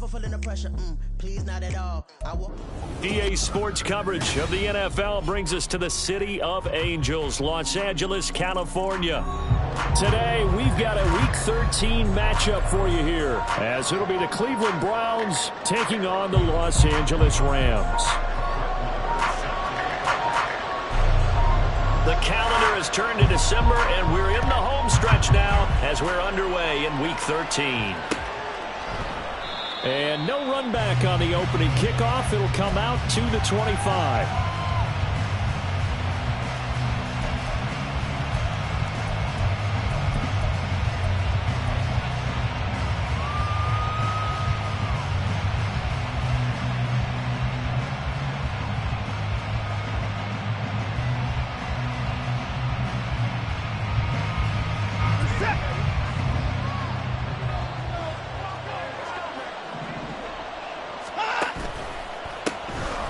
feeling the pressure. Please, not at all. EA Sports coverage of the NFL brings us to the City of Angels, Los Angeles, California. Today, we've got a Week 13 matchup for you here, as it'll be the Cleveland Browns taking on the Los Angeles Rams. The calendar has turned to December, and we're in the home stretch now as we're underway in Week 13. And no run back on the opening kickoff. It'll come out to the 25.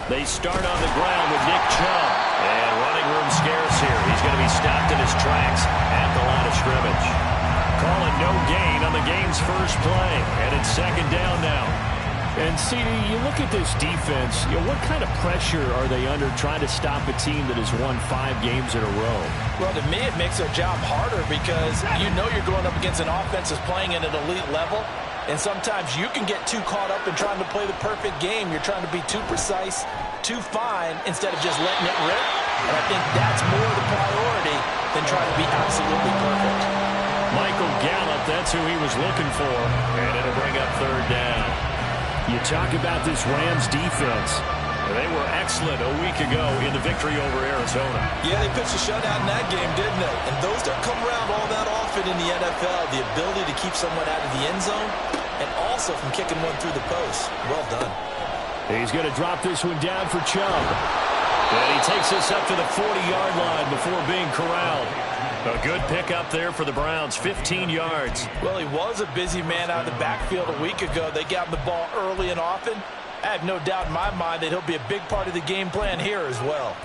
They start on the ground with Nick Chubb. And running room scarce here. He's going to be stopped in his tracks at the line of scrimmage. Calling no gain on the game's first play. And it's second down now. And, CD, you look at this defense, what kind of pressure are they under trying to stop a team that has won 5 games in a row? Well, to me, it makes their job harder because you know you're going up against an offense that's playing at an elite level. And sometimes you can get too caught up in trying to play the perfect game. You're trying to be too precise, too fine, instead of just letting it rip. And I think that's more the priority than trying to be absolutely perfect. Michael Gallup, that's who he was looking for. And it'll bring up third down. You talk about this Rams defense. They were excellent a week ago in the victory over Arizona. Yeah, they pitched a shutout in that game, didn't they? And those don't come around all that often in the NFL. The ability to keep someone out of the end zone and also from kicking one through the post. Well done. He's going to drop this one down for Chubb. And he takes this up to the 40-yard line before being corralled. A good pickup there for the Browns, 15 yards. Well, he was a busy man out of the backfield a week ago. They got him the ball early and often. I have no doubt in my mind that he'll be a big part of the game plan here as well.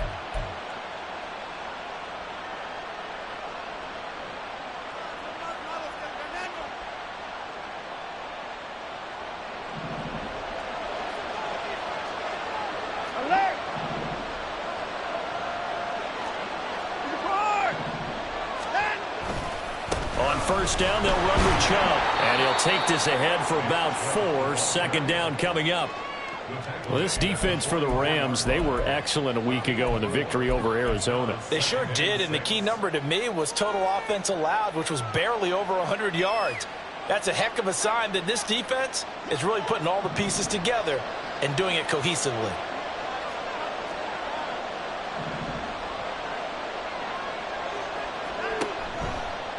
On first down, they'll run with Chubb. And he'll take this ahead for about 4. Second down coming up. Well, this defense for the Rams, they were excellent a week ago in the victory over Arizona. They sure did, and the key number to me was total offense allowed, which was barely over 100 yards. That's a heck of a sign that this defense is really putting all the pieces together and doing it cohesively.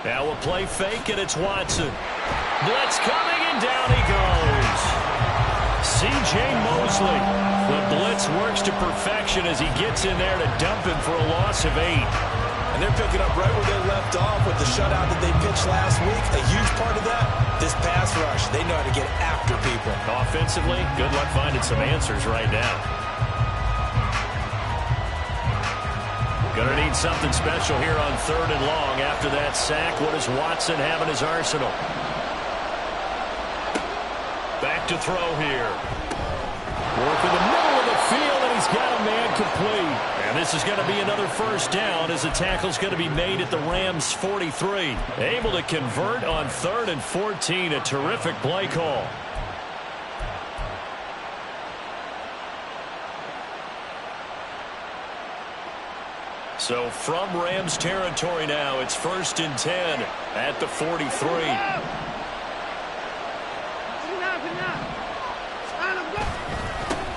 Now we'll play fake, and it's Watson. Blitz coming, and down he goes. C.J. Mosley. The blitz works to perfection as he gets in there to dump him for a loss of 8. And they're picking up right where they left off with the shutout that they pitched last week. A huge part of that, this pass rush. They know how to get after people. Offensively, good luck finding some answers right now. Gonna need something special here on third and long. After that sack, what does Watson have in his arsenal? Back to throw here. Work in the middle of the field, and he's got a man complete. And this is going to be another first down as the tackle's going to be made at the Rams' 43. Able to convert on 3rd and 14. A terrific play call. So from Rams territory now, it's 1st and 10 at the 43.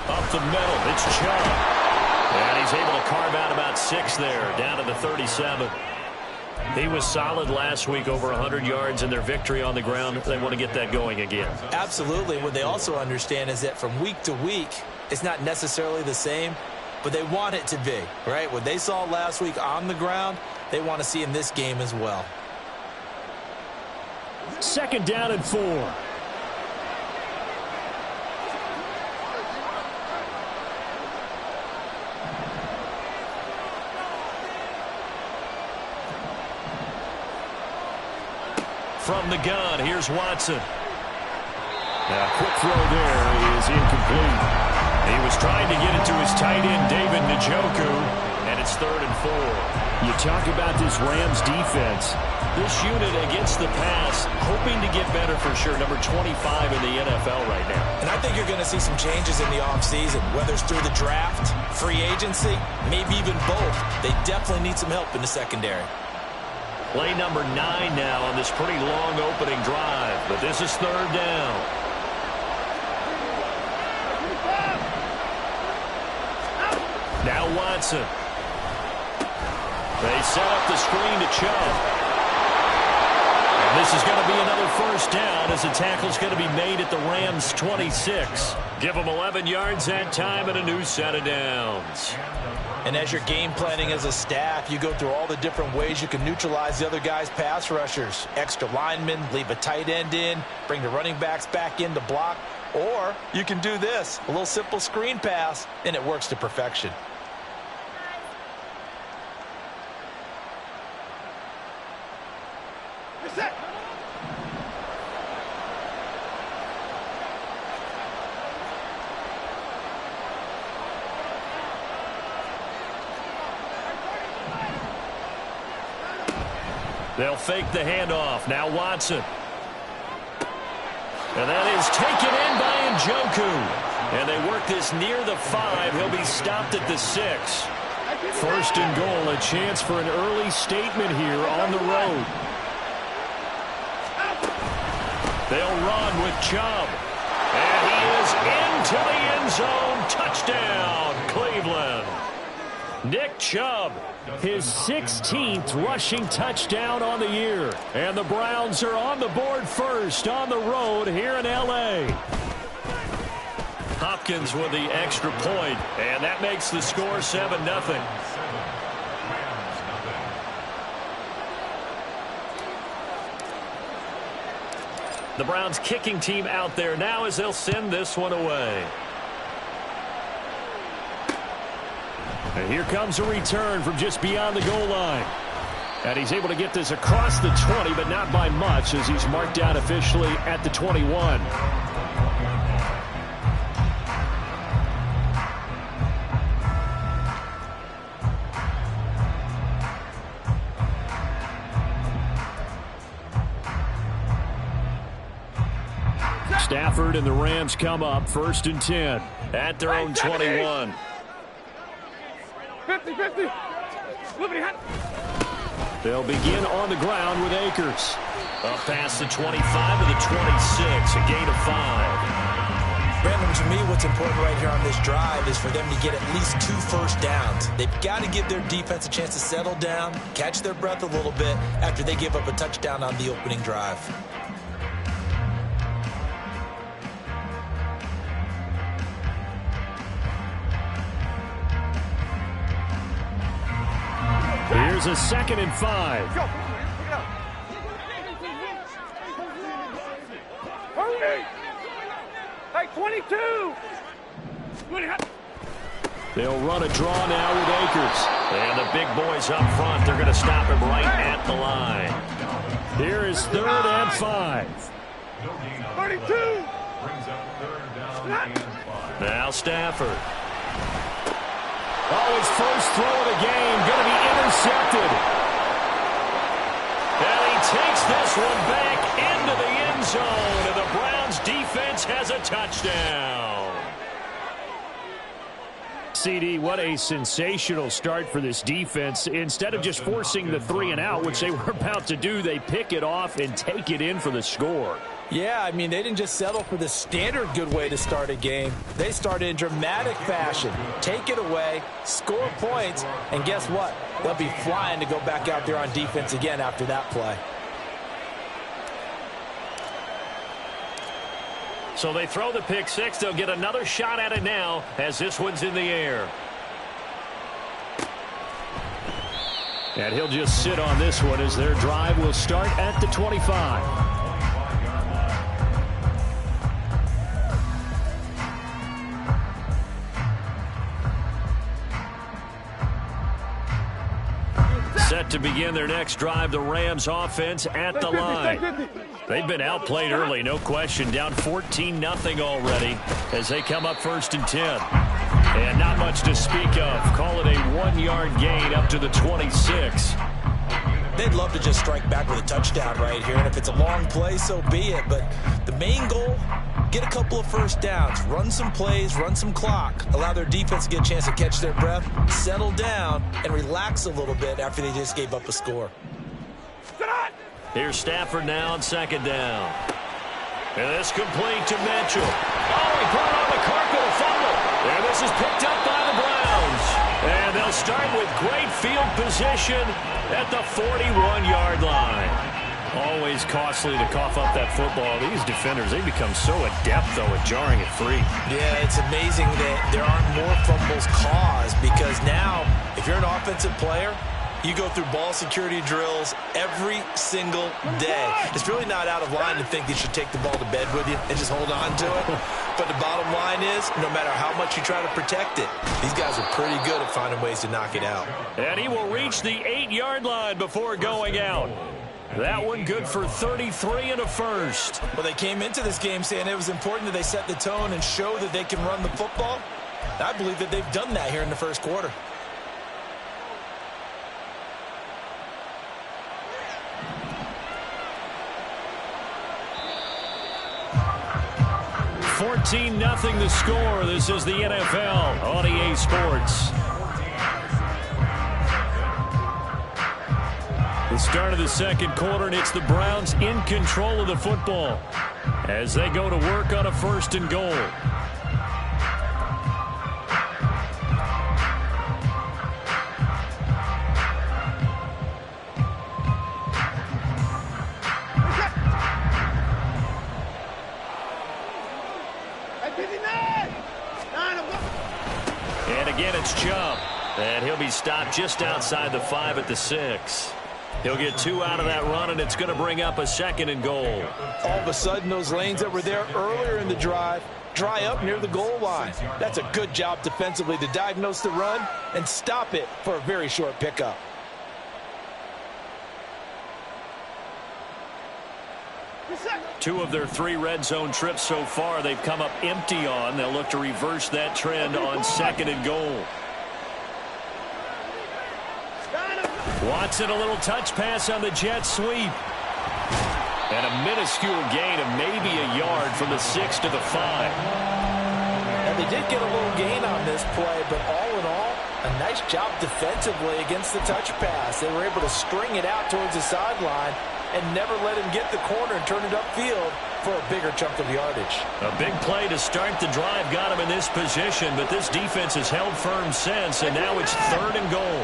Up the middle, it's Chubb. And he's able to carve out about 6 there, down to the 37. He was solid last week, over 100 yards in their victory on the ground. They want to get that going again. Absolutely. What they also understand is that from week to week, it's not necessarily the same, but they want it to be, right? What they saw last week on the ground, they want to see in this game as well. 2nd down and 4. From the gun, here's Watson. Quick throw there is incomplete. He was trying to get it to his tight end, David Njoku, and it's 3rd and 4. You talk about this Rams defense. This unit against the pass, hoping to get better for sure. Number 25 in the NFL right now. And I think you're going to see some changes in the offseason, whether it's through the draft, free agency, maybe even both. They definitely need some help in the secondary. Play number 9 now on this pretty long opening drive, but this is 3rd down. Now Watson. They set up the screen to Chubb. And this is going to be another 1st down as the tackle's going to be made at the Rams' 26. Give them 11 yards that time and a new set of downs. And as you're game planning as a staff, you go through all the different ways you can neutralize the other guy's pass rushers. Extra linemen, leave a tight end in, bring the running backs back in to block. Or you can do this, a little simple screen pass, and it works to perfection. They'll fake the handoff. Now Watson. And that is taken in by Njoku. And they work this near the 5. He'll be stopped at the 6. 1st and goal, a chance for an early statement here on the road. They'll run with Chubb. And he is into the end zone. Touchdown, Cleveland. Nick Chubb, his 16th rushing touchdown on the year. And the Browns are on the board first on the road here in L.A. Hopkins with the extra point, and that makes the score 7-0. The Browns kicking team out there now as they'll send this one away. And here comes a return from just beyond the goal line. And he's able to get this across the 20, but not by much as he's marked down officially at the 21. Stafford and the Rams come up 1st and 10 at their own 21. 50-50. They'll begin on the ground with Akers. Up past the 25 to the 26, a gain of 5. Brandon, to me, what's important right here on this drive is for them to get at least 2 first downs. They've got to give their defense a chance to settle down, catch their breath a little bit after they give up a touchdown on the opening drive. Here's a 2nd and 5. Hurry! Hey, 22! They'll run a draw now with Akers. And the big boys up front, they're going to stop him right at the line. Here is 3rd and 5. 32! Now Stafford. Oh, his first throw of the game, going to be intercepted. And he takes this one back into the end zone, and the Browns defense has a touchdown. CD, what a sensational start for this defense. Instead of just forcing the 3 and out, which they were about to do, they pick it off and take it in for the score. Yeah, I mean, they didn't just settle for the standard good way to start a game. They started in dramatic fashion. Take it away, score points, and guess what? They'll be flying to go back out there on defense again after that play. So they throw the pick 6. They'll get another shot at it now as this one's in the air. And he'll just sit on this one as their drive will start at the 25. Set to begin their next drive, the Rams offense at the line. They've been outplayed early, no question. Down 14-0 already as they come up 1st and 10. And not much to speak of. Call it a 1-yard gain up to the 26. They'd love to just strike back with a touchdown right here. And if it's a long play, so be it. But the main goal, get a couple of first downs, run some plays, run some clock, allow their defense to get a chance to catch their breath, settle down, and relax a little bit after they just gave up a score. Here's Stafford now on 2nd down. And this complete to Mitchell. Oh, he put it on the carpet, a fumble. And this is picked up by the Browns. And they'll start with great field position at the 41-yard line. Always costly to cough up that football. These defenders, they become so adept, though, at jarring it free. Yeah, it's amazing that there aren't more fumbles caused because now, if you're an offensive player, you go through ball security drills every single day. It's really not out of line to think that you should take the ball to bed with you and just hold on to it. But the bottom line is, no matter how much you try to protect it, these guys are pretty good at finding ways to knock it out. And he will reach the 8-yard line before going out. That one good for 33 and a first. Well, they came into this game saying it was important that they set the tone and show that they can run the football. I believe that they've done that here in the first quarter. 14-0 the score. This is the NFL on EA Sports. The start of the second quarter, and it's the Browns in control of the football as they go to work on a 1st and goal. And again, it's Chubb. And he'll be stopped just outside the 5 at the 6. He'll get 2 out of that run, and it's going to bring up a 2nd and goal. All of a sudden, those lanes that were there earlier in the drive dry up near the goal line. That's a good job defensively to diagnose the run and stop it for a very short pickup. Two of their 3 red zone trips so far, they've come up empty on. They'll look to reverse that trend on 2nd and goal. Watson, a little touch pass on the jet sweep. And a minuscule gain of maybe a yard from the 6 to the 5. And they did get a little gain on this play, but all in all, a nice job defensively against the touch pass. They were able to string it out towards the sideline and never let him get the corner and turn it upfield for a bigger chunk of yardage. A big play to start the drive got him in this position, but this defense has held firm since, and now it's 3rd and goal.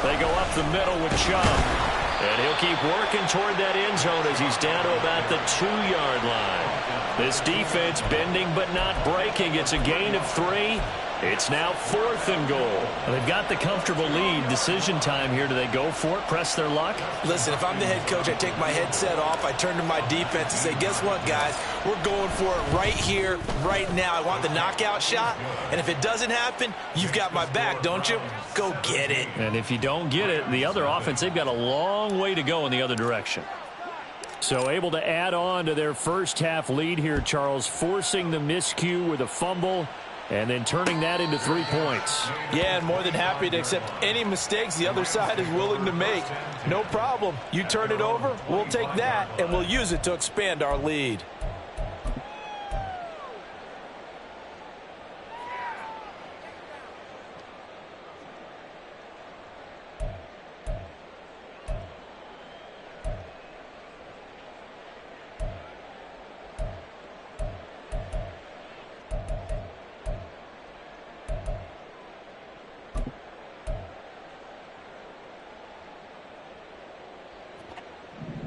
They go up the middle with Chubb. And he'll keep working toward that end zone as he's down to about the 2-yard line. This defense bending but not breaking. It's a gain of 3. It's now 4th and goal. Well, they've got the comfortable lead. Decision time here. Do they go for it, press their luck? Listen, if I'm the head coach, I take my headset off. I turn to my defense and say, guess what, guys? We're going for it right here, right now. I want the knockout shot. And if it doesn't happen, you've got my back, don't you? Go get it. And if you don't get it, the other offense, they've got a long way to go in the other direction. So able to add on to their first half lead here, Charles, forcing the miscue with a fumble and then turning that into 3 points. Yeah, and more than happy to accept any mistakes the other side is willing to make. No problem. You turn it over, we'll take that, and we'll use it to expand our lead.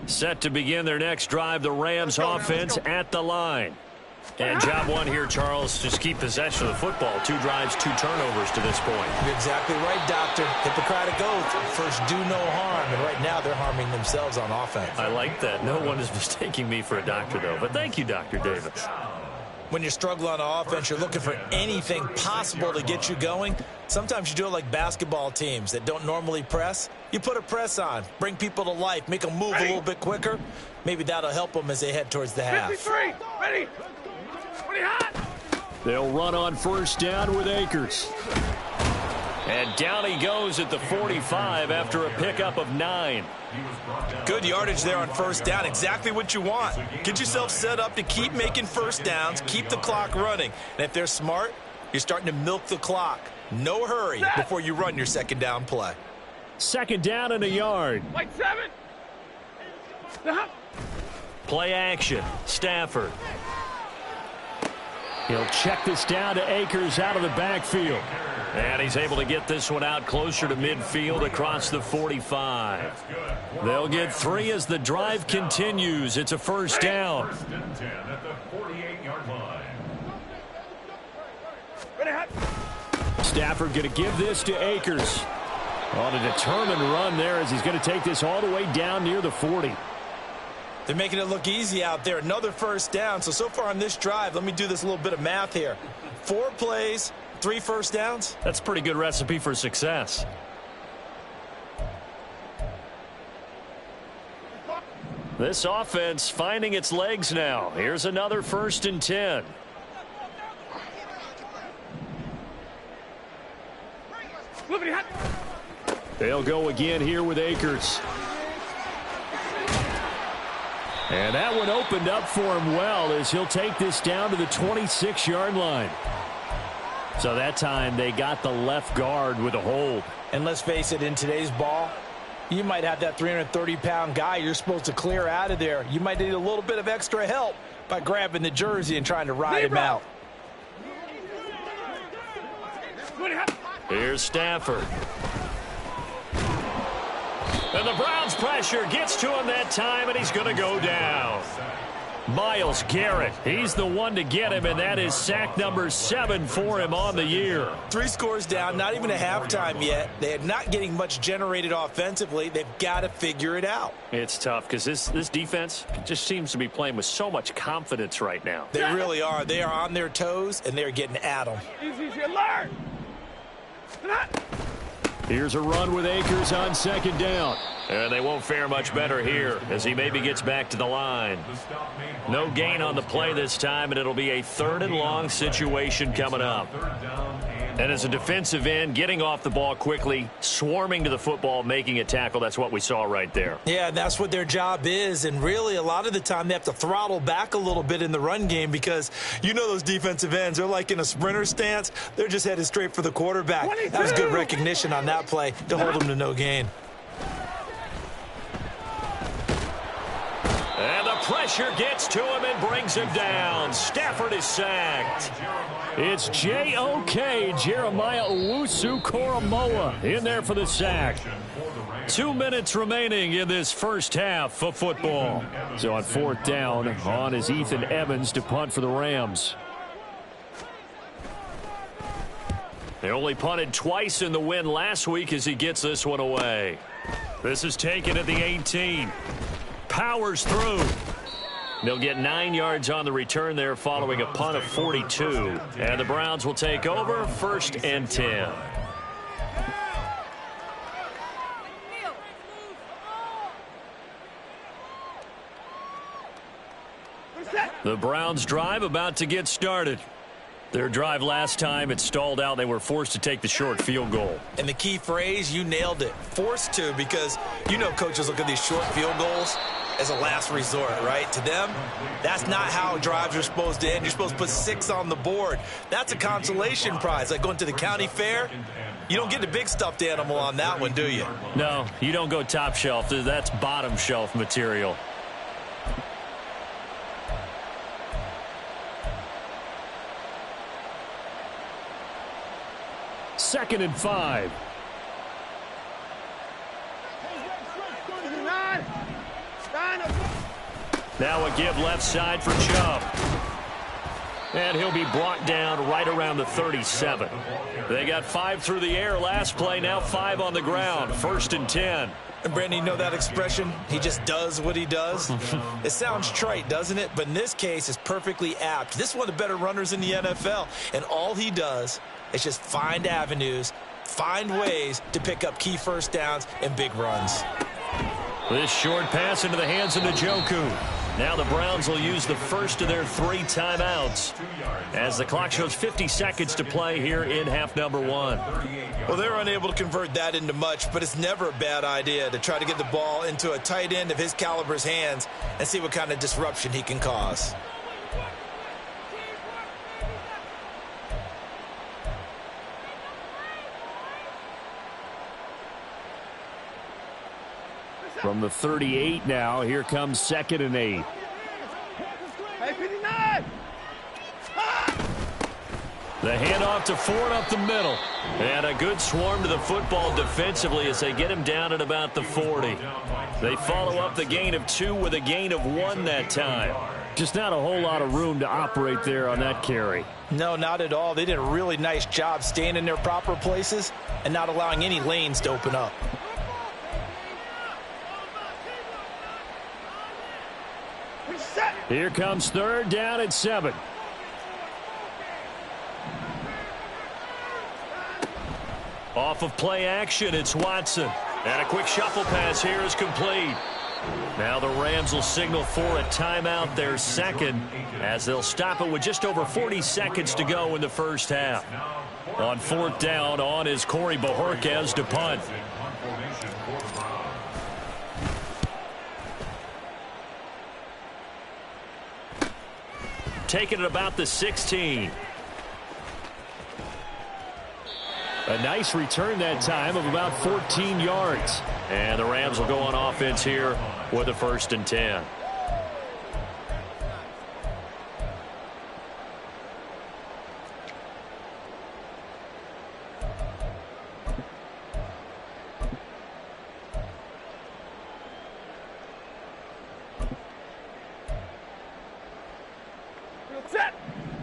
Set to begin their next drive, the Rams offense at the line. And job one here, Charles, just keep possession of the football. 2 drives, 2 turnovers to this point. You're exactly right, Doctor. Hippocratic oath, first do no harm. And right now they're harming themselves on offense. I like that. No one is mistaking me for a doctor, though. But thank you, Dr. Davis. When you're struggling on offense, you're looking for anything possible to get you going. Sometimes you do it like basketball teams that don't normally press. You put a press on, bring people to life, make them move a little bit quicker. Maybe that'll help them as they head towards the half. 53, ready, 20 hot. They'll run on first down with Akers. And down he goes at the 45 after a pickup of 9. Good yardage there on first down. Exactly what you want. Get yourself set up to keep making first downs, keep the clock running. And if they're smart, you're starting to milk the clock. No hurry before you run your second down play. Second down and a yard. White 7. Play action. Stafford. He'll check this down to Akers out of the backfield. And he's able to get this one out closer to midfield across the 45. They'll get 3 as the drive continues. It's a first down. Stafford going to give this to Akers. On a determined run there as he's going to take this all the way down near the 40. They're making it look easy out there. Another first down. So far on this drive, let me do this little bit of math here. 4 plays, 3 first downs. That's a pretty good recipe for success. This offense finding its legs now. Here's another 1st and 10. They'll go again here with Akers. And that one opened up for him well as he'll take this down to the 26-yard line. So that time they got the left guard with a hold. And let's face it, in today's ball, you might have that 330-pound guy you're supposed to clear out of there. You might need a little bit of extra help by grabbing the jersey and trying to ride him out. Here's Stafford. And the Browns pressure gets to him that time, and he's going to go down. Myles Garrett, he's the one to get him, and that is sack number 7 for him on the year. 3 scores down, not even a halftime yet. They are not getting much generated offensively. They've got to figure it out. It's tough because this defense just seems to be playing with so much confidence right now. They really are. They are on their toes, and they're getting at them. Easy, you learn. Here's a run with Akers on second down. And they won't fare much better here as he maybe gets back to the line. No gain on the play this time, and it'll be a 3rd and long situation coming up. And as a defensive end, getting off the ball quickly, swarming to the football, making a tackle, that's what we saw right there. Yeah, that's what their job is. And really, a lot of the time, they have to throttle back a little bit in the run game because you know those defensive ends, they're like in a sprinter stance. They're just headed straight for the quarterback. 22. That was good recognition on that play to hold them to no gain. And the pressure gets to him and brings him down. Stafford is sacked. It's J.O.K. Jeremiah Owusu-Koramoah in there for the sack. 2 minutes remaining in this first half of football. So on 4th down, on is Ethan Evans to punt for the Rams. They only punted twice in the win last week as he gets this one away. This is taken at the 18. Powers through. They'll get 9 yards on the return there following a punt of 42. And the Browns will take over 1st and 10. The Browns drive about to get started. Their drive last time, it stalled out. They were forced to take the short field goal. And the key phrase, you nailed it. Forced to, because you know coaches look at these short field goals as a last resort, right? To them, that's not how drives are supposed to end. You're supposed to put 6 on the board. That's a consolation prize. Like going to the county fair, you don't get the big stuffed animal on that one, do you? No, you don't go top shelf. That's bottom shelf material. Second and 5. Now a give left side for Chubb. And he'll be brought down right around the 37. They got 5 through the air last play, now 5 on the ground. 1st and 10. And Brandon, you know that expression? He just does what he does. It sounds trite, doesn't it? But in this case, it's perfectly apt. This is one of the better runners in the NFL. And all he does is just find avenues, find ways to pick up key first downs and big runs. This short pass into the hands of Njoku. Now the Browns will use the first of their 3 timeouts as the clock shows 50 seconds to play here in half number 1. Well, they're unable to convert that into much, but it's never a bad idea to try to get the ball into a tight end of his caliber's hands and see what kind of disruption he can cause. From the 38 now, here comes 2nd and 8. Hey, 59! The handoff to Ford up the middle. And a good swarm to the football defensively as they get him down at about the 40. They follow up the gain of 2 with a gain of 1 that time. Just not a whole lot of room to operate there on that carry. No, not at all. They did a really nice job staying in their proper places and not allowing any lanes to open up. Here comes 3rd down at 7. Off of play action, it's Watson. And a quick shuffle pass here is complete. Now the Rams will signal for a timeout, their 2nd, as they'll stop it with just over 40 seconds to go in the first half. On 4th down, on is Corey Bojorquez to punt. Taking it about the 16. A nice return that time of about 14 yards. And the Rams will go on offense here with a 1st and 10.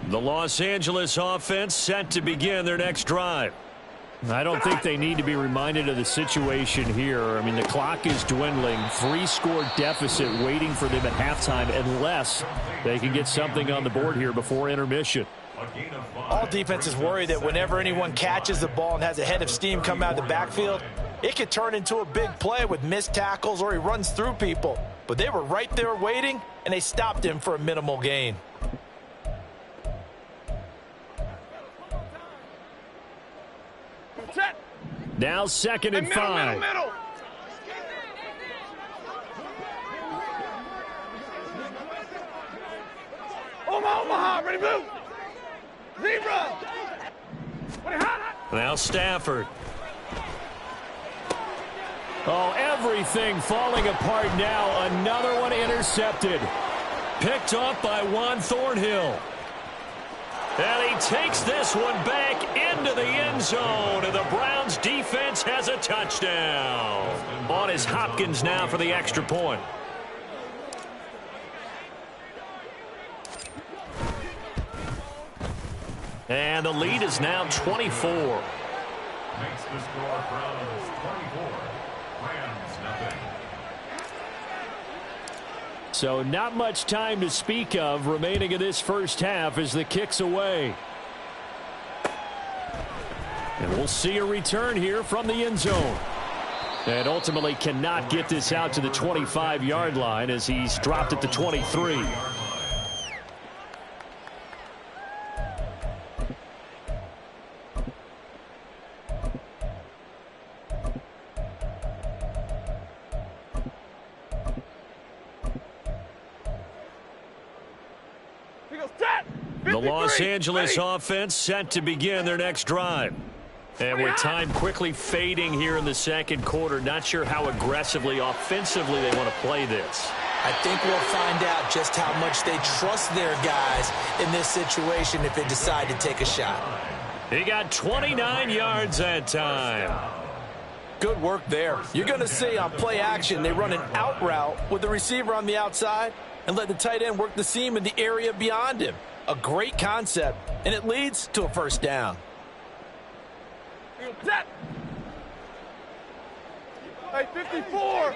The Los Angeles offense set to begin their next drive. I don't think they need to be reminded of the situation here. I mean, the clock is dwindling. 3-score deficit waiting for them at halftime unless they can get something on the board here before intermission. All defenses worry that whenever anyone catches the ball and has a head of steam come out of the backfield, it could turn into a big play with missed tackles or he runs through people. But they were right there waiting, and they stopped him for a minimal gain. Now 2nd and 5. Middle. Omaha, ready to move. Zebra. Now Stafford. Oh, everything falling apart now. Another one intercepted. Picked up by Juan Thornhill. And he takes this one back into the end zone. And the Browns defense has a touchdown. On is Hopkins now for the extra point. And the lead is now 24. Makes the score Browns 24. Rams nothing. So not much time to speak of remaining in this first half as the kick's away. And we'll see a return here from the end zone. And ultimately cannot get this out to the 25-yard line as he's dropped at the 23. The Los Angeles offense set to begin their next drive. And with time quickly fading here in the second quarter, not sure how aggressively, offensively they want to play this. I think we'll find out just how much they trust their guys in this situation if they decide to take a shot. He got 29 yards that time. Good work there. You're going to see on play action they run an out route with the receiver on the outside and let the tight end work the seam in the area beyond him. A great concept, and it leads to a first down. Hey, 54.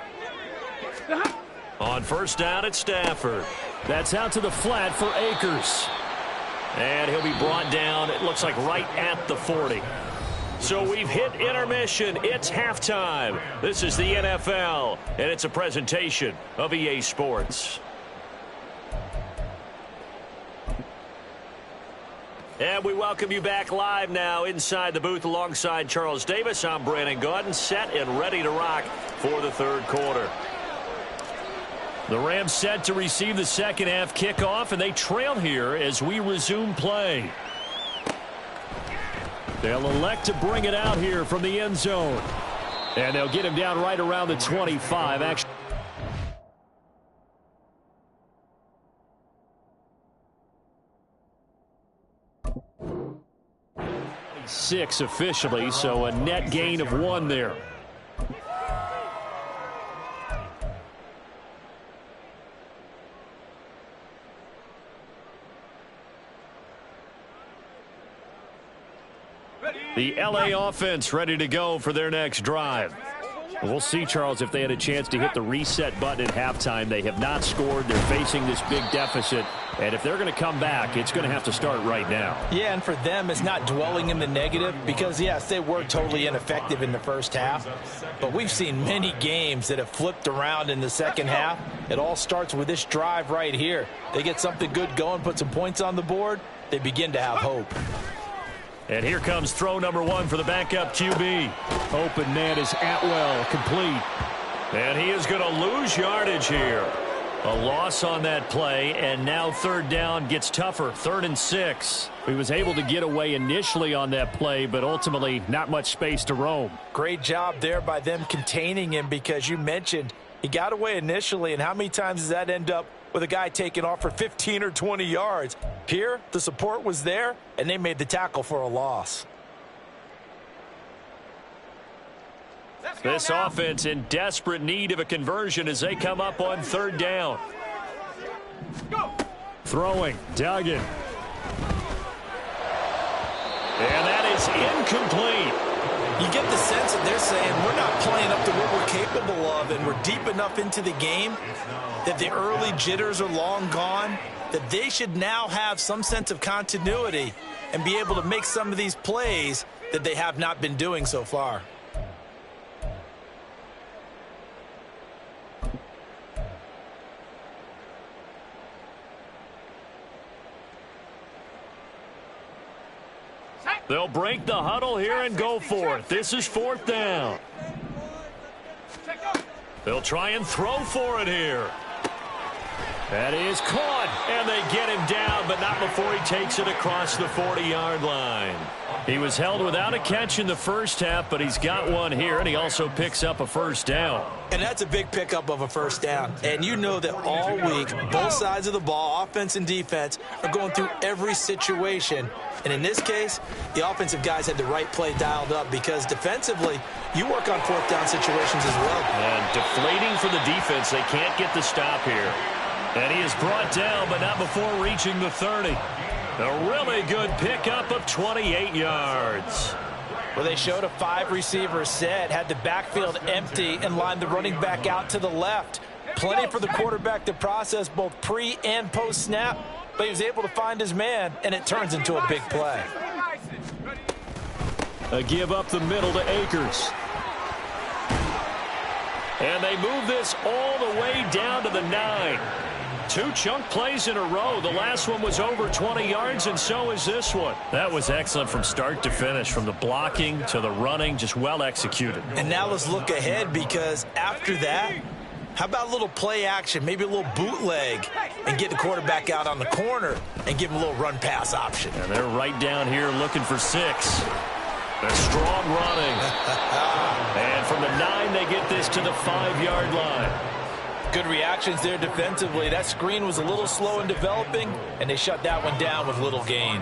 On first down at Stafford. That's out to the flat for Akers. And he'll be brought down, it looks like right at the 40. So we've hit intermission. It's halftime. This is the NFL, and it's a presentation of EA Sports. And we welcome you back live now inside the booth alongside Charles Davis. I'm Brandon Gaudin, set and ready to rock for the third quarter. The Rams set to receive the second half kickoff, and they trail here as we resume play. They'll elect to bring it out here from the end zone. And they'll get him down right around the 25. Actually, 6 officially, so a net gain of 1 there. The LA offense ready to go for their next drive. We'll see, Charles, if they had a chance to hit the reset button at halftime. They have not scored. They're facing this big deficit. And if they're going to come back, it's going to have to start right now. Yeah, and for them, it's not dwelling in the negative because, yes, they were totally ineffective in the first half. But we've seen many games that have flipped around in the second half. It all starts with this drive right here. They get something good going, put some points on the board, they begin to have hope. And here comes throw number 1 for the backup QB. Open man is Atwell, complete. And he is going to lose yardage here. A loss on that play, and now third down gets tougher. 3rd and 6. He was able to get away initially on that play, but ultimately not much space to roam. Great job there by them containing him because you mentioned he got away initially, and how many times does that end up with a guy taking off for 15 or 20 yards? Here, the support was there, and they made the tackle for a loss. This offense in desperate need of a conversion as they come up on 3rd down. Throwing, Duggan. And that is incomplete. You get the sense that they're saying we're not playing up to what we're capable of, and we're deep enough into the game that the early jitters are long gone, that they should now have some sense of continuity and be able to make some of these plays that they have not been doing so far. They'll break the huddle here and go for it. This is 4th down. They'll try and throw for it here. That is caught, and they get him down, but not before he takes it across the 40-yard line. He was held without a catch in the first half, but he's got one here, and he also picks up a first down. And that's a big pickup of a first down. And you know that all week, both sides of the ball, offense and defense, are going through every situation. And in this case, the offensive guys had the right play dialed up because defensively, you work on 4th down situations as well. And deflating for the defense, they can't get the stop here. And he is brought down, but not before reaching the 30. A really good pickup of 28 yards. Well, they showed a 5-receiver set, had the backfield empty, and lined the running back out to the left. Plenty for the quarterback to process both pre- and post-snap, but he was able to find his man, and it turns into a big play. A give up the middle to Akers. And they move this all the way down to the 9. 2 chunk plays in a row. The last one was over 20 yards, and so is this one. That was excellent from start to finish, from the blocking to the running, just well executed. And now let's look ahead because after that, how about a little play action, maybe a little bootleg, and get the quarterback out on the corner and give him a little run-pass option. And they're right down here looking for 6. A strong running. And from the 9, they get this to the 5-yard line. Good reactions there defensively. That screen was a little slow in developing, and they shut that one down with little gain.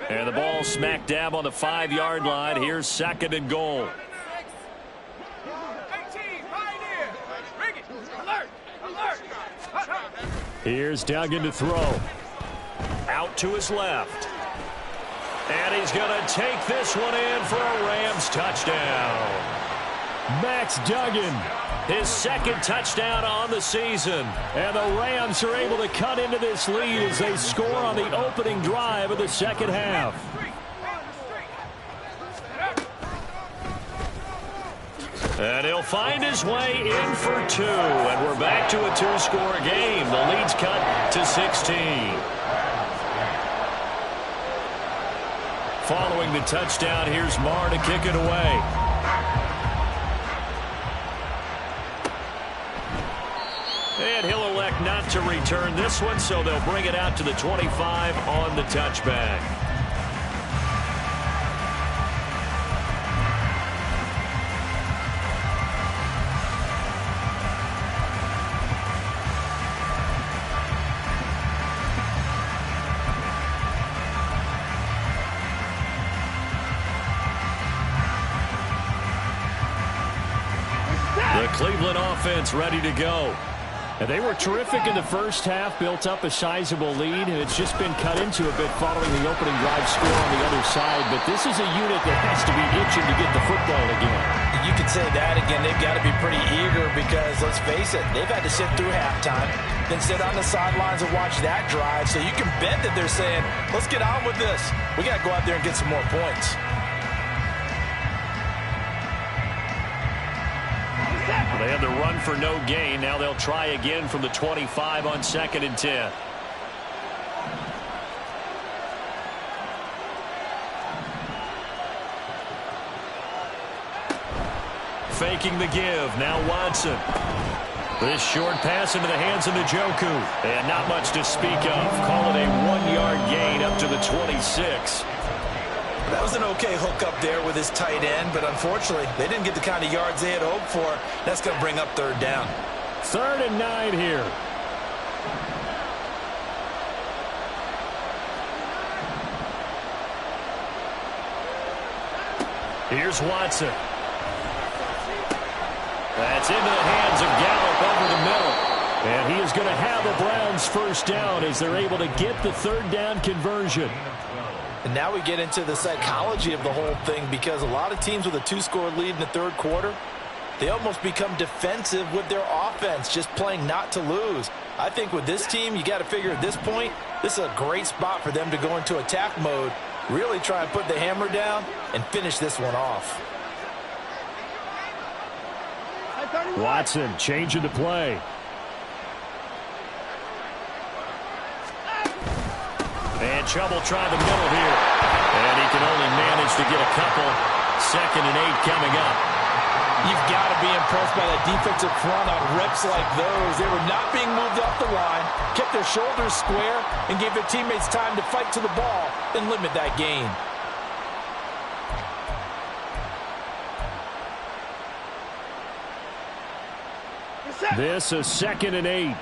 And the ball smack dab on the 5-yard line. Here's 2nd and goal. Here's Duggan to throw. Out to his left. And he's going to take this one in for a Rams touchdown. Max Duggan, his second touchdown on the season. And the Rams are able to cut into this lead as they score on the opening drive of the second half. And he'll find his way in for 2. And we're back to a 2-score game. The lead's cut to 16. Following the touchdown, here's Marr to kick it away. And he'll elect not to return this one, so they'll bring it out to the 25 on the touchback. The Cleveland offense ready to go. And they were terrific in the first half, built up a sizable lead, and it's just been cut into a bit following the opening drive score on the other side. But this is a unit that has to be itching to get the football again. You could say that again. They've got to be pretty eager because, let's face it, they've had to sit through halftime, then sit on the sidelines and watch that drive. So you can bet that they're saying, let's get on with this. We got to go out there and get some more points. They had the run for no gain. Now they'll try again from the 25 on 2nd and 10. Faking the give. Now Watson. This short pass into the hands of Njoku. And not much to speak of. Call it a 1-yard gain up to the 26. That was an okay hook up there with his tight end, but unfortunately, they didn't get the kind of yards they had hoped for. That's going to bring up 3rd down. 3rd and 9 here. Here's Watson. That's into the hands of Gallup over the middle. And he is going to have the Browns 1st down as they're able to get the 3rd down conversion. And now we get into the psychology of the whole thing because a lot of teams with a 2-score lead in the 3rd quarter, they almost become defensive with their offense, just playing not to lose. I think with this team, you got to figure at this point, this is a great spot for them to go into attack mode, really try and put the hammer down and finish this one off. Watson changing the play. And Chubb try the middle here. And he can only manage to get a couple. 2nd and 8 coming up. You've got to be impressed by that defensive front on reps like those. They were not being moved off the line, kept their shoulders square, and gave their teammates time to fight to the ball and limit that gain. This is 2nd and 8.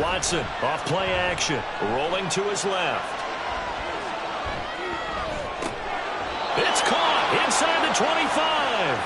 Watson off play action, rolling to his left. It's caught inside the 25.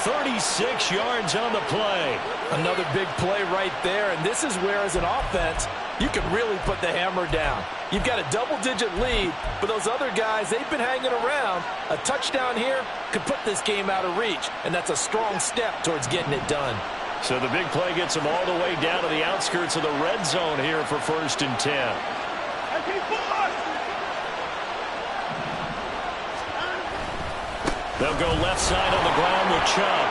36 yards on the play. Another big play right there, and this is where, as an offense, you can really put the hammer down. You've got a double-digit lead, but those other guys, they've been hanging around. A touchdown here could put this game out of reach, and that's a strong step towards getting it done. So the big play gets them all the way down to the outskirts of the red zone here for 1st and 10. They'll go left side on the ground with Chubb.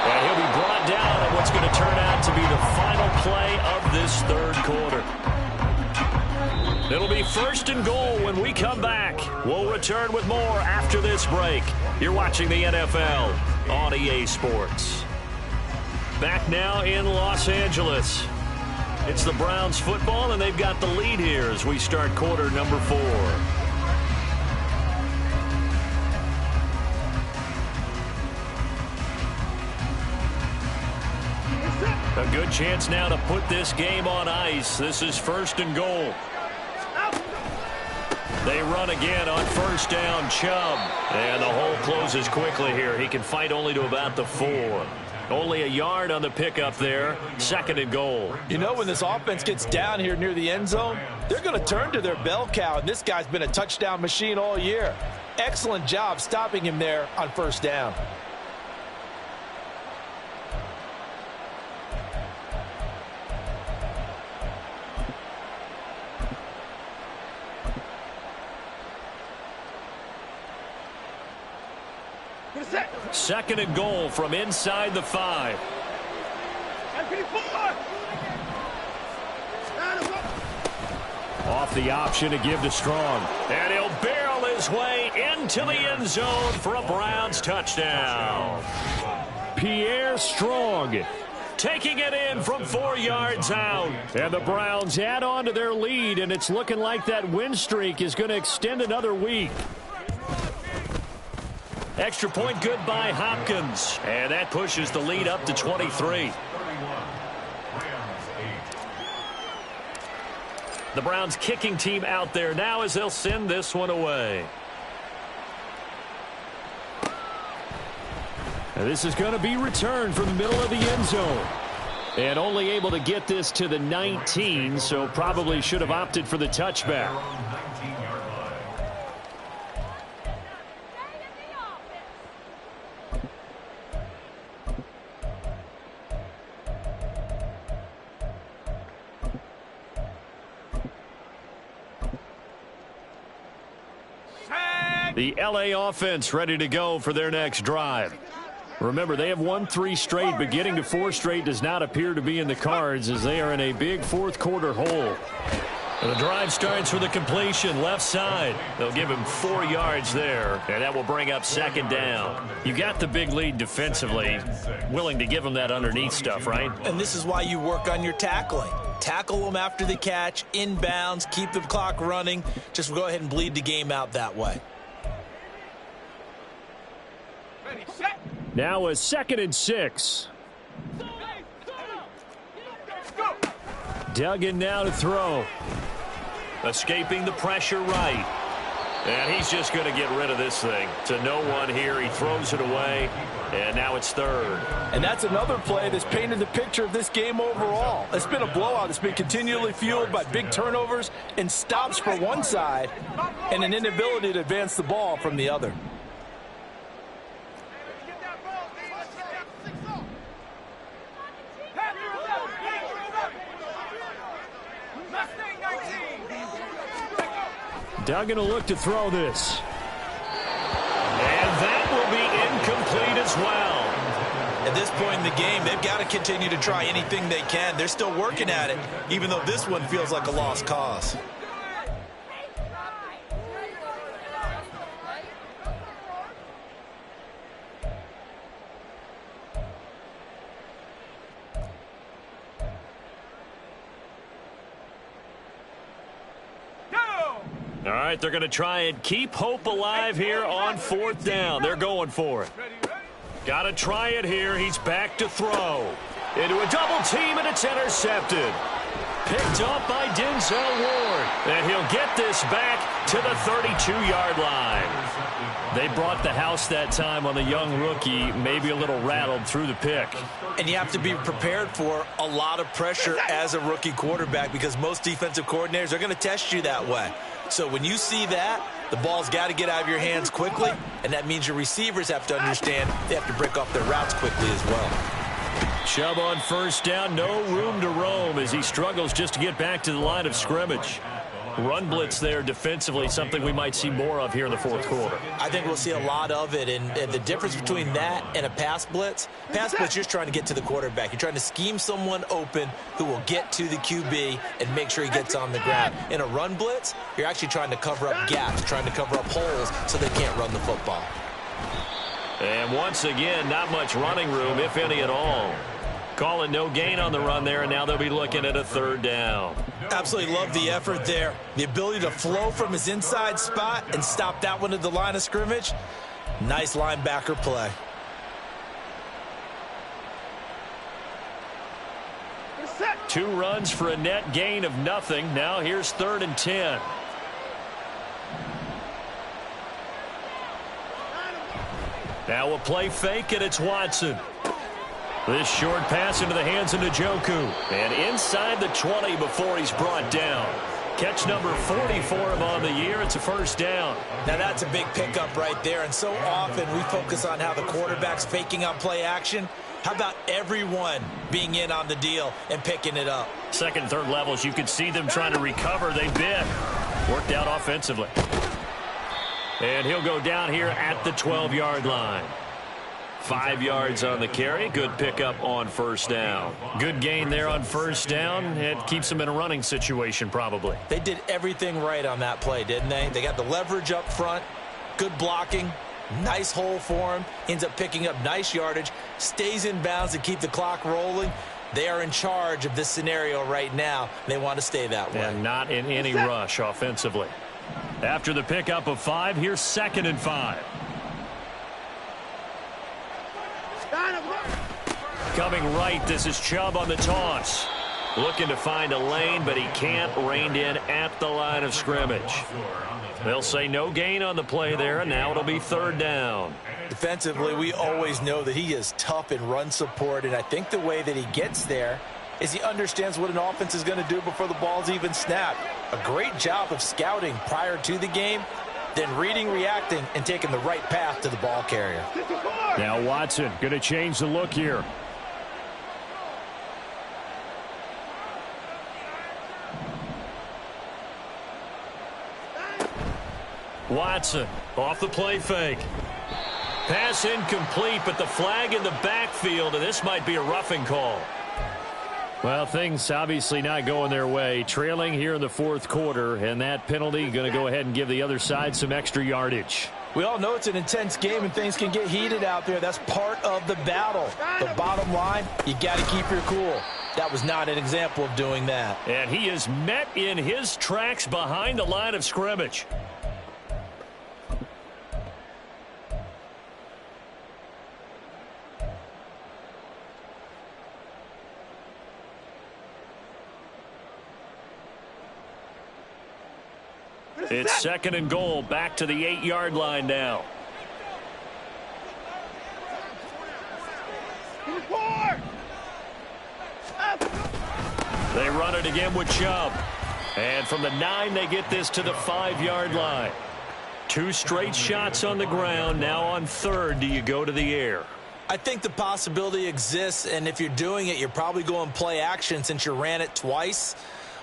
And he'll be brought down on what's going to turn out to be the final play of this 3rd quarter. It'll be 1st and goal when we come back. We'll return with more after this break. You're watching the NFL on EA Sports. Back now in Los Angeles. It's the Browns football, and they've got the lead here as we start quarter number 4. A good chance now to put this game on ice. This is 1st and goal. They run again on first down, Chubb. And the hole closes quickly here. He can fight only to about the 4. Only a yard on the pickup there. 2nd and goal. You know, when this offense gets down here near the end zone, they're going to turn to their bell cow, and this guy's been a touchdown machine all year. Excellent job stopping him there on first down. Second and goal from inside the 5. Off the option to give to Strong. And he'll barrel his way into the end zone for a Browns touchdown. Pierre Strong taking it in from 4 yards out. And the Browns add on to their lead, and it's looking like that win streak is going to extend another week. Extra point good by Hopkins. And that pushes the lead up to 23. The Browns kicking team out there now as they'll send this one away. And this is going to be returned from the middle of the end zone. And only able to get this to the 19, so probably should have opted for the touchback. The LA offense ready to go for their next drive. Remember, they have won 3 straight, but getting to 4 straight does not appear to be in the cards as they are in a big fourth quarter hole. The drive starts with a completion left side. They'll give him 4 yards there, and that will bring up 2nd down. You got the big lead defensively. Willing to give them that underneath stuff, right? And this is why you work on your tackling. Tackle them after the catch, inbounds, keep the clock running. Just go ahead and bleed the game out that way. Now a 2nd and 6. Duggan now to throw. Escaping the pressure right. And he's just going to get rid of this thing. To no one here. He throws it away. And now it's 3rd. And that's another play that's painted the picture of this game overall. It's been a blowout. It's been continually fueled by big turnovers and stops for one side and an inability to advance the ball from the other. Duggan will look to throw this. And that will be incomplete as well. At this point in the game, they've got to continue to try anything they can. They're still working at it, even though this one feels like a lost cause. All right, they're going to try and keep hope alive here on 4th down. They're going for it. Got to try it here. He's back to throw. Into a double team, and it's intercepted. Picked up by Denzel Ward. And he'll get this back to the 32-yard line. They brought the house that time on the young rookie, maybe a little rattled through the pick. And you have to be prepared for a lot of pressure as a rookie quarterback because most defensive coordinators are going to test you that way. So when you see that, the ball's got to get out of your hands quickly, and that means your receivers have to understand they have to break off their routes quickly as well. Chubb on first down, no room to roam as he struggles just to get back to the line of scrimmage. Run blitz there defensively, something we might see more of here in the 4th quarter. I think we'll see a lot of it, and the difference between that and a pass blitz, you're just trying to get to the quarterback. You're trying to scheme someone open who will get to the QB and make sure he gets on the ground. In a run blitz, you're actually trying to cover up gaps, trying to cover up holes so they can't run the football. And once again, not much running room, if any at all. Calling no gain on the run there, and now they'll be looking at a 3rd down. Absolutely love the effort there. The ability to flow from his inside spot and stop that one at the line of scrimmage. Nice linebacker play. Two runs for a net gain of nothing. Now here's 3rd and 10. Now a play fake, and it's Watson. This short pass into the hands of Njoku. And inside the 20 before he's brought down. Catch number 40 for him on the year. It's a first down. Now that's a big pickup right there. And so often we focus on how the quarterback's faking on play action. How about everyone being in on the deal and picking it up? Second, third levels, you could see them trying to recover. They bit. Worked out offensively. And he'll go down here at the 12-yard line. 5 yards on the carry. Good pickup on first down. Good gain there on first down. It keeps them in a running situation probably. They did everything right on that play, didn't they? They got the leverage up front. Good blocking. Nice hole for him. Ends up picking up nice yardage. Stays in bounds to keep the clock rolling. They are in charge of this scenario right now. They want to stay that way. And not in any rush offensively. After the pickup of 5, here's 2nd and 5. Coming right, this is Chubb on the toss. Looking to find a lane, but he can't. Reined in at the line of scrimmage. They'll say no gain on the play there, and now it'll be 3rd down. Defensively, we always know that he is tough in run support, and I think the way that he gets there is he understands what an offense is going to do before the ball's even snapped. A great job of scouting prior to the game, then reading, reacting, and taking the right path to the ball carrier. Now Watson going to change the look here. Watson off the play fake. Pass incomplete, but the flag in the backfield, and this might be a roughing call. Well, things obviously not going their way. Trailing here in the 4th quarter, and that penalty going to go ahead and give the other side some extra yardage. We all know it's an intense game and things can get heated out there. That's part of the battle. The bottom line, you got to keep your cool. That was not an example of doing that. And he is met in his tracks behind the line of scrimmage. It's 2nd and goal, back to the 8-yard line now. They run it again with Chubb. And from the 9, they get this to the 5-yard line. 2 straight shots on the ground. Now on 3rd, do you go to the air? I think the possibility exists, and if you're doing it, you're probably going play action since you ran it twice.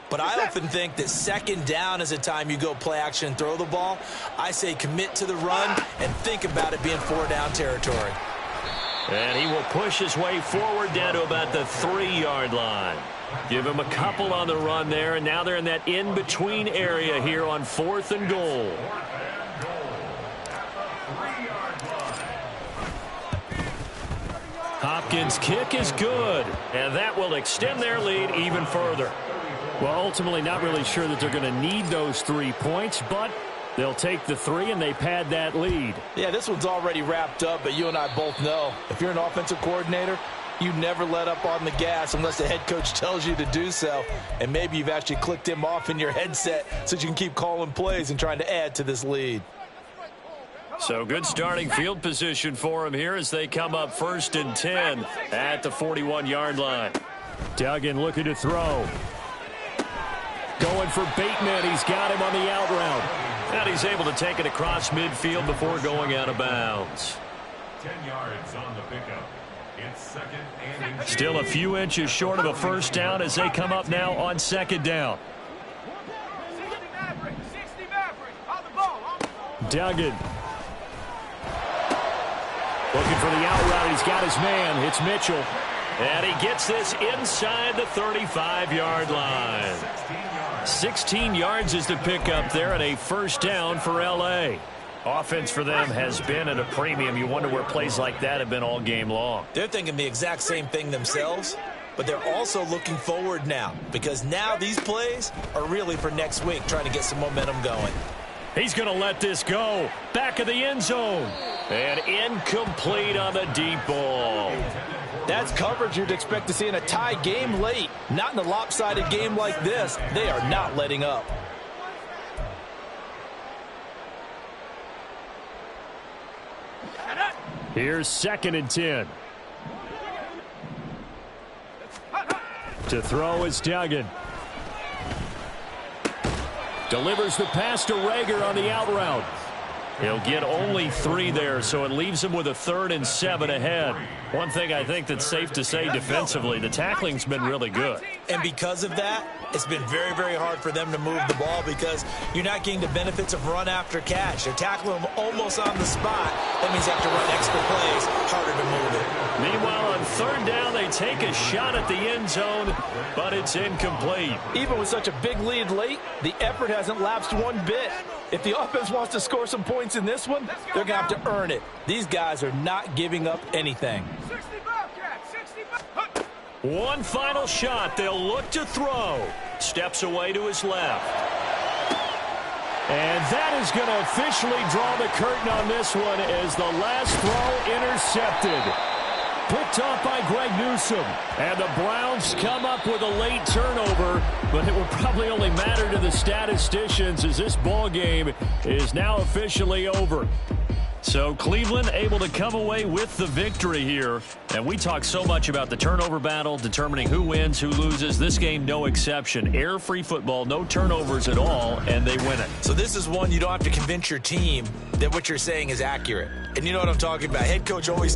But I often think that 2nd down is a time you go play action and throw the ball. I say commit to the run and think about it being 4-down territory. And he will push his way forward down to about the 3-yard line. Give him a couple on the run there, and now they're in that in-between area here on 4th and goal. Hopkins' kick is good, and that will extend their lead even further. Well, ultimately not really sure that they're going to need those 3 points, but they'll take the 3 and they pad that lead. Yeah, this one's already wrapped up, but you and I both know if you're an offensive coordinator, you never let up on the gas unless the head coach tells you to do so. And maybe you've actually clicked him off in your headset so you can keep calling plays and trying to add to this lead. So good starting field position for him here as they come up 1st and 10 at the 41-yard line. Duggan looking to throw. Going for Bateman. He's got him on the out route. And he's able to take it across midfield before going out of bounds. 10 yards on the pickup. It's 2nd and Still a few inches short of a first down as they come up now on 2nd down. Duggan. Looking for the out route. He's got his man. It's Mitchell. And he gets this inside the 35-yard line. 16 yards is the pickup there and a first down for L.A. Offense for them has been at a premium. You wonder where plays like that have been all game long. They're thinking the exact same thing themselves, but they're also looking forward now because now these plays are really for next week, trying to get some momentum going. He's going to let this go. Back of the end zone. And incomplete on the deep ball. That's coverage you'd expect to see in a tie game late. Not in a lopsided game like this. They are not letting up. Here's 2nd and 10. To throw is Duggan. Delivers the pass to Reagor on the out route. He'll get only 3 there, so it leaves him with a 3rd and 7 ahead. One thing I think that's safe to say defensively, the tackling's been really good. And because of that, it's been very, very hard for them to move the ball because you're not getting the benefits of run after catch. They're tackling them almost on the spot. That means you have to run extra plays, harder to move it. Meanwhile, on 3rd down, they take a shot at the end zone, but it's incomplete. Even with such a big lead late, the effort hasn't lapsed one bit. If the offense wants to score some points in this one, they're going to have to earn it. These guys are not giving up anything. One final shot. They'll look to throw. Steps away to his left. And that is going to officially draw the curtain on this one as the last throw intercepted. Picked off by Greg Newsome. And the Browns come up with a late turnover, but it will probably only matter to the statisticians as this ball game is now officially over. So Cleveland able to come away with the victory here. And we talk so much about the turnover battle, determining who wins, who loses. This game, no exception. Error-free football, no turnovers at all, and they win it. So this is one you don't have to convince your team that what you're saying is accurate. And you know what I'm talking about. Head coach always